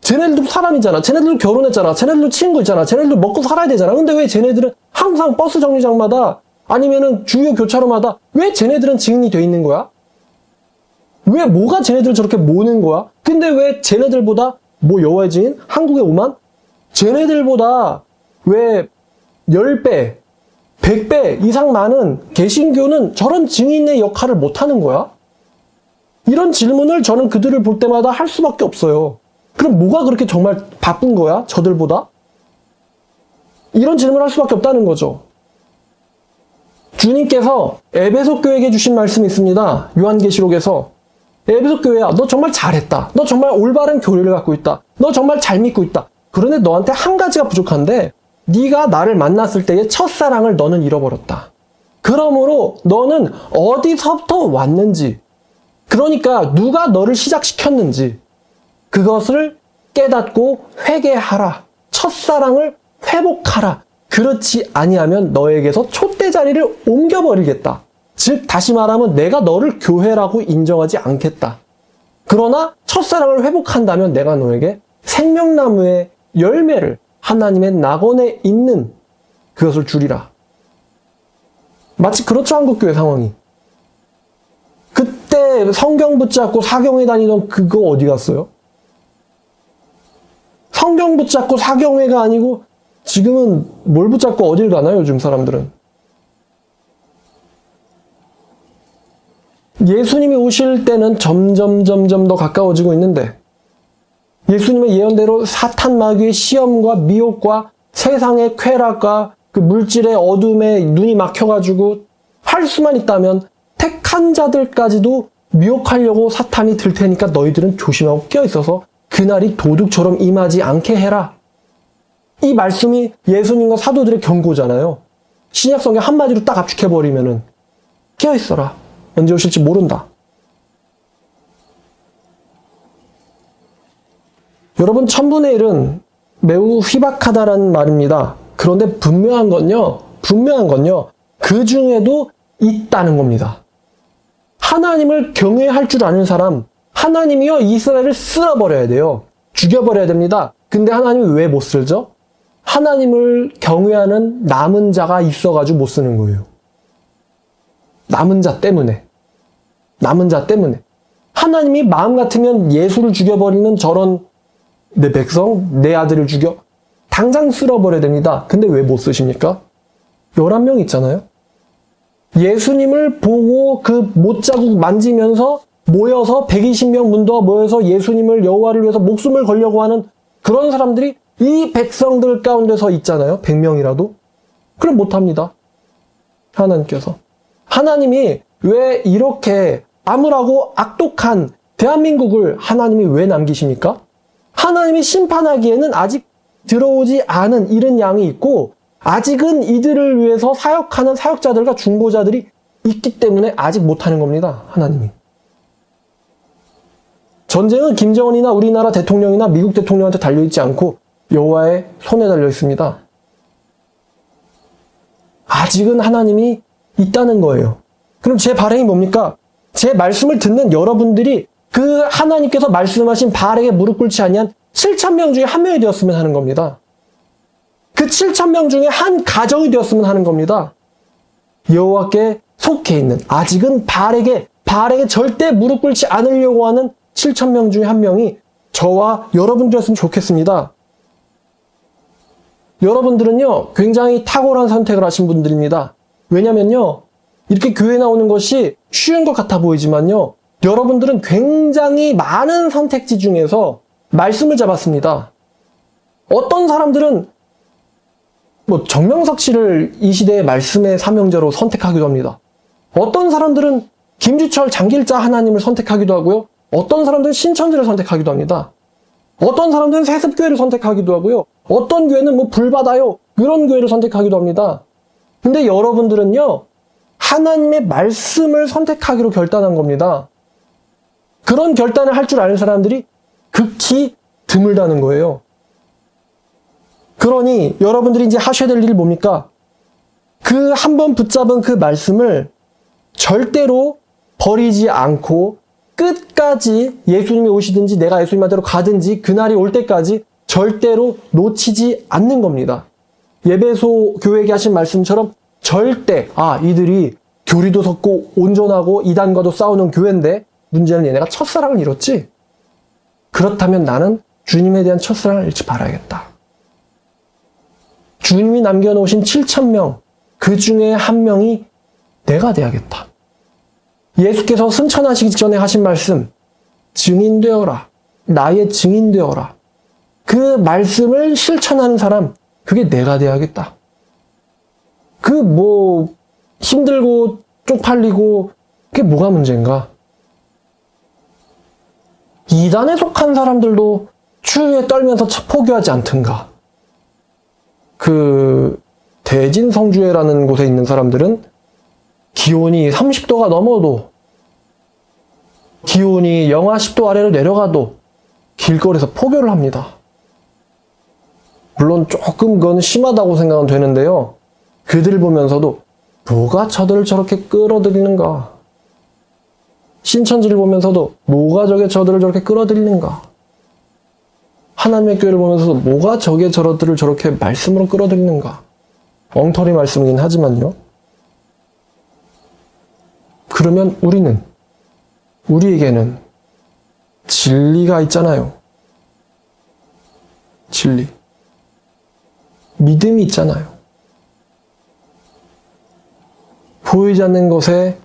쟤네들도 사람이잖아. 쟤네들도 결혼했잖아. 쟤네들도 친구 있잖아. 쟤네들도 먹고 살아야 되잖아. 근데 왜 쟤네들은 항상 버스 정류장마다 아니면은 주요 교차로마다 왜 쟤네들은 증인이 돼 있는 거야? 왜 뭐가 쟤네들을 저렇게 모는 거야? 근데 왜 쟤네들보다 여호와의 증인? 한국에 5만? 쟤네들보다 왜 10배, 100배 이상 많은 개신교는 저런 증인의 역할을 못하는 거야? 이런 질문을 저는 그들을 볼 때마다 할 수밖에 없어요. 그럼 뭐가 그렇게 정말 바쁜 거야? 저들보다? 이런 질문을 할 수밖에 없다는 거죠. 주님께서 에베소 교회에게 주신 말씀이 있습니다. 요한계시록에서. 에베소 교회야, 너 정말 잘했다. 너 정말 올바른 교리를 갖고 있다. 너 정말 잘 믿고 있다. 그런데 너한테 한 가지가 부족한데 네가 나를 만났을 때의 첫사랑을 너는 잃어버렸다. 그러므로 너는 어디서부터 왔는지, 그러니까 누가 너를 시작시켰는지 그것을 깨닫고 회개하라. 첫사랑을 회복하라. 그렇지 아니하면 너에게서 촛대 자리를 옮겨버리겠다. 즉 다시 말하면 내가 너를 교회라고 인정하지 않겠다. 그러나 첫사랑을 회복한다면 내가 너에게 생명나무의 열매를 하나님의 낙원에 있는 그것을 주리라. 마치 그렇죠, 한국교회 상황이. 그때 성경 붙잡고 사경회 다니던 그거 어디 갔어요? 성경 붙잡고 사경회가 아니고 지금은 뭘 붙잡고 어딜 가나요, 요즘 사람들은? 예수님이 오실 때는 점점 더 가까워지고 있는데 예수님의 예언대로 사탄 마귀의 시험과 미혹과 세상의 쾌락과 그 물질의 어둠에 눈이 막혀가지고 할 수만 있다면 택한 자들까지도 미혹하려고 사탄이 들 테니까 너희들은 조심하고 깨어있어서 그날이 도둑처럼 임하지 않게 해라. 이 말씀이 예수님과 사도들의 경고잖아요. 신약성경 한마디로 딱 압축해버리면은 깨어있어라. 언제 오실지 모른다. 여러분, 1000분의 1은 매우 희박하다라는 말입니다. 그런데 분명한 건요, 그 중에도 있다는 겁니다. 하나님을 경외할 줄 아는 사람, 하나님이요 이스라엘을 쓸어버려야 돼요. 죽여버려야 됩니다. 근데 하나님이 왜 못 쓰죠? 하나님을 경외하는 남은 자가 있어가지고 못 쓰는 거예요. 남은 자 때문에. 남은 자 때문에. 하나님이 마음 같으면 예수를 죽여버리는 저런 내 백성, 내 아들을 죽여 당장 쓸어버려야 됩니다. 근데 왜 못 쓰십니까? 11명 있잖아요. 예수님을 보고 그 못자국 만지면서 모여서 120명 문도가 모여서 예수님을 여호와를 위해서 목숨을 걸려고 하는 그런 사람들이 이 백성들 가운데서 있잖아요. 100명이라도. 그럼 못합니다. 하나님께서. 하나님이 왜 이렇게 암울하고 악독한 대한민국을 하나님이 왜 남기십니까? 하나님이 심판하기에는 아직 들어오지 않은 이른 양이 있고 아직은 이들을 위해서 사역하는 사역자들과 중보자들이 있기 때문에 아직 못하는 겁니다. 하나님이. 전쟁은 김정은이나 우리나라 대통령이나 미국 대통령한테 달려있지 않고 여호와의 손에 달려있습니다. 아직은 하나님이 있다는 거예요. 그럼 제 발행이 뭡니까? 제 말씀을 듣는 여러분들이 그 하나님께서 말씀하신 발에게 무릎 꿇지 아니한 7,000명 중에 한 명이 되었으면 하는 겁니다. 그 7,000명 중에 한 가정이 되었으면 하는 겁니다. 여호와께 속해 있는 아직은 발에게 절대 무릎 꿇지 않으려고 하는 7,000명 중에 한 명이 저와 여러분들이었으면 좋겠습니다. 여러분들은요, 굉장히 탁월한 선택을 하신 분들입니다. 왜냐면요, 이렇게 교회 나오는 것이 쉬운 것 같아 보이지만요, 여러분들은 굉장히 많은 선택지 중에서 말씀을 잡았습니다. 어떤 사람들은 정명석 씨를 이 시대의 말씀의 사명자로 선택하기도 합니다. 어떤 사람들은 김주철 장길자 하나님을 선택하기도 하고요. 어떤 사람들은 신천지를 선택하기도 합니다. 어떤 사람들은 세습교회를 선택하기도 하고요. 어떤 교회는 불받아요. 그런 교회를 선택하기도 합니다. 근데 여러분들은요, 하나님의 말씀을 선택하기로 결단한 겁니다. 그런 결단을 할 줄 아는 사람들이 극히 드물다는 거예요. 그러니 여러분들이 이제 하셔야 될 일이 뭡니까? 그 한 번 붙잡은 그 말씀을 절대로 버리지 않고 끝까지 예수님이 오시든지 내가 예수님한테로 가든지 그날이 올 때까지 절대로 놓치지 않는 겁니다. 예배소 교회에게 하신 말씀처럼 절대 이들이 교리도 섰고 온전하고 이단과도 싸우는 교회인데 문제는 얘네가 첫사랑을 잃었지? 그렇다면 나는 주님에 대한 첫사랑을 잃지 말아야겠다. 주님이 남겨놓으신 7,000명 그 중에 한 명이 내가 돼야겠다. 예수께서 승천하시기 전에 하신 말씀, 증인되어라. 나의 증인되어라. 그 말씀을 실천하는 사람, 그게 내가 돼야겠다. 힘들고 쪽팔리고 그게 뭐가 문제인가? 이단에 속한 사람들도 추위에 떨면서 포기하지 않든가. 대진성주회라는 곳에 있는 사람들은 기온이 30도가 넘어도 기온이 영하 10도 아래로 내려가도 길거리에서 포교를 합니다. 물론 조금 그건 심하다고 생각은 되는데요. 그들 보면서도 뭐가 저들을 저렇게 끌어들이는가? 신천지를 보면서도 뭐가 저들을 저렇게 끌어들이는가? 하나님의 교회를 보면서도 뭐가 저들을 저렇게 말씀으로 끌어들이는가? 엉터리 말씀이긴 하지만요. 그러면 우리에게는 진리가 있잖아요. 진리. 믿음이 있잖아요. 보이지 않는 것의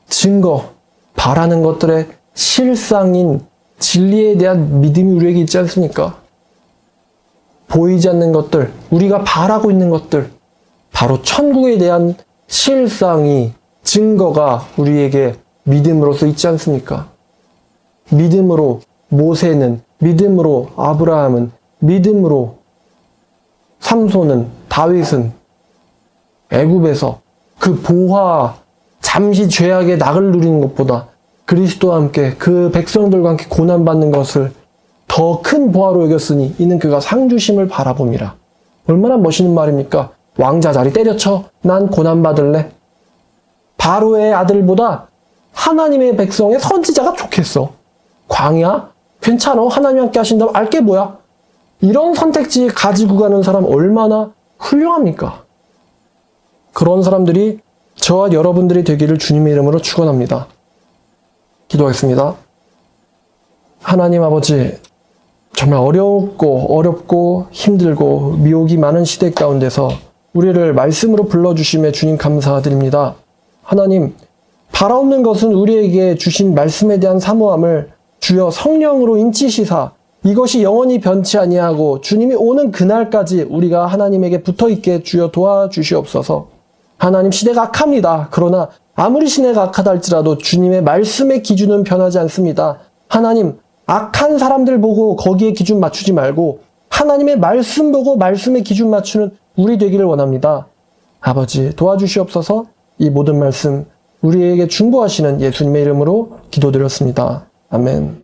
증거, 바라는 것들의 실상인 진리에 대한 믿음이 우리에게 있지 않습니까? 보이지 않는 것들, 우리가 바라고 있는 것들, 바로 천국에 대한 실상이, 증거가 우리에게 믿음으로서 있지 않습니까? 믿음으로 모세는, 믿음으로 아브라함은, 믿음으로 삼손은, 다윗은 애굽에서 그 보화, 잠시 죄악의 낙을 누리는 것보다 그리스도와 함께 그 백성들과 함께 고난받는 것을 더 큰 보화로 여겼으니 이는 그가 상주심을 바라봄이라. 얼마나 멋있는 말입니까? 왕자 자리 때려쳐 난 고난받을래. 바로의 아들보다 하나님의 백성의 선지자가 좋겠어. 광야? 괜찮아. 하나님 함께 하신다면 알게 뭐야? 이런 선택지 가지고 가는 사람 얼마나 훌륭합니까? 그런 사람들이 저와 여러분들이 되기를 주님의 이름으로 축원합니다. 기도하겠습니다. 하나님 아버지, 정말 어렵고 힘들고 미혹이 많은 시대 가운데서 우리를 말씀으로 불러주심에 주님 감사드립니다. 하나님, 바라옵는 것은 우리에게 주신 말씀에 대한 사모함을 주여 성령으로 인치시사 이것이 영원히 변치 아니하고 주님이 오는 그날까지 우리가 하나님에게 붙어있게 주여 도와주시옵소서. 하나님, 시대가 악합니다. 그러나 아무리 시대가 악하다 할지라도 주님의 말씀의 기준은 변하지 않습니다. 하나님, 악한 사람들 보고 거기에 기준 맞추지 말고 하나님의 말씀 보고 말씀의 기준 맞추는 우리 되기를 원합니다. 아버지, 도와주시옵소서. 이 모든 말씀 우리에게 중보하시는 예수님의 이름으로 기도드렸습니다. 아멘.